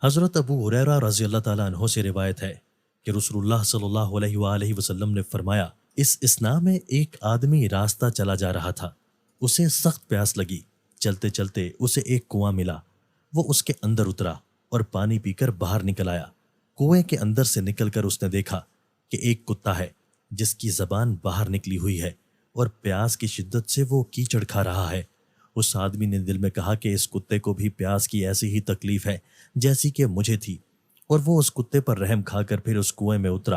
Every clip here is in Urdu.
حضرت ابو ہریرہ رضی اللہ تعالیٰ عنہ سے روایت ہے کہ رسول اللہ صلی اللہ علیہ وآلہ وسلم نے فرمایا، اس اثنا میں ایک آدمی راستہ چلا جا رہا تھا، اسے سخت پیاس لگی، چلتے چلتے اسے ایک کنواں ملا، وہ اس کے اندر اترا اور پانی پی کر باہر نکل آیا۔ کنویں کے اندر سے نکل کر اس نے دیکھا کہ ایک کتا ہے جس کی زبان باہر نکلی ہوئی ہے اور پیاس کی شدت سے وہ کیچڑ کھا رہا ہے۔ اس آدمی نے دل میں کہا کہ اس کتے کو بھی پیاس کی ایسی ہی تکلیف ہے جیسی کہ مجھے تھی، اور وہ اس کتے پر رحم کھا کر پھر اس کنویں میں اترا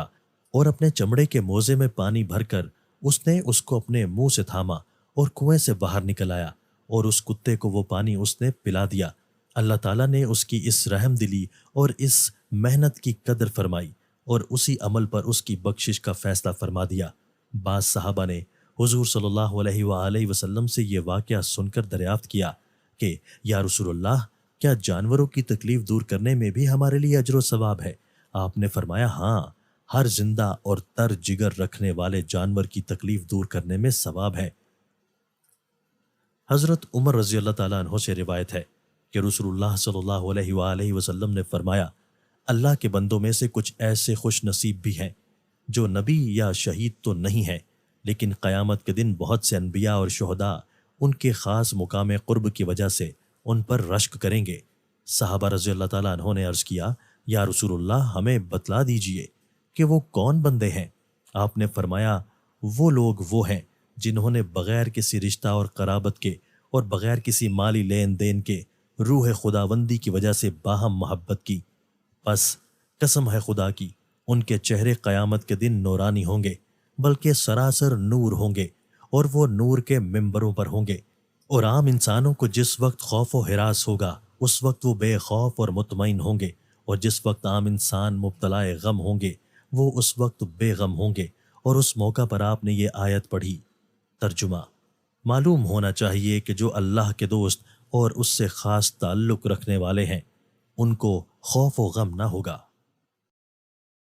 اور اپنے چمڑے کے موزے میں پانی بھر کر اس نے اس کو اپنے منہ سے تھاما اور کنویں سے باہر نکل آیا، اور اس کتے کو وہ پانی اس نے پلا دیا۔ اللہ تعالیٰ نے اس کی اس رحم دلی اور اس محنت کی قدر فرمائی اور اسی عمل پر اس کی بخشش کا فیصلہ فرما دیا۔ بعض صحابہ نے حضور صلی اللہ علیہ وآلہ وسلم سے یہ واقعہ سن کر دریافت کیا کہ یا رسول اللہ، کیا جانوروں کی تکلیف دور کرنے میں بھی ہمارے لیے اجر و ثواب ہے؟ آپ نے فرمایا، ہاں، ہر زندہ اور تر جگر رکھنے والے جانور کی تکلیف دور کرنے میں ثواب ہے۔ حضرت عمر رضی اللہ تعالیٰ عنہ سے روایت ہے کہ رسول اللہ صلی اللہ علیہ وآلہ وسلم نے فرمایا، اللہ کے بندوں میں سے کچھ ایسے خوش نصیب بھی ہیں جو نبی یا شہید تو نہیں ہیں، لیکن قیامت کے دن بہت سے انبیاء اور شہداء ان کے خاص مقام قرب کی وجہ سے ان پر رشک کریں گے۔ صحابہ رضی اللہ تعالیٰ عنہ نے عرض کیا، یا رسول اللہ، ہمیں بتلا دیجئے کہ وہ کون بندے ہیں؟ آپ نے فرمایا، وہ لوگ وہ ہیں جنہوں نے بغیر کسی رشتہ اور قرابت کے اور بغیر کسی مالی لین دین کے روح خداوندی کی وجہ سے باہم محبت کی، پس قسم ہے خدا کی، ان کے چہرے قیامت کے دن نورانی ہوں گے، بلکہ سراسر نور ہوں گے، اور وہ نور کے ممبروں پر ہوں گے، اور عام انسانوں کو جس وقت خوف و ہراس ہوگا اس وقت وہ بے خوف اور مطمئن ہوں گے، اور جس وقت عام انسان مبتلا غم ہوں گے وہ اس وقت بے غم ہوں گے۔ اور اس موقع پر آپ نے یہ آیت پڑھی۔ ترجمہ: معلوم ہونا چاہیے کہ جو اللہ کے دوست اور اس سے خاص تعلق رکھنے والے ہیں ان کو خوف و غم نہ ہوگا۔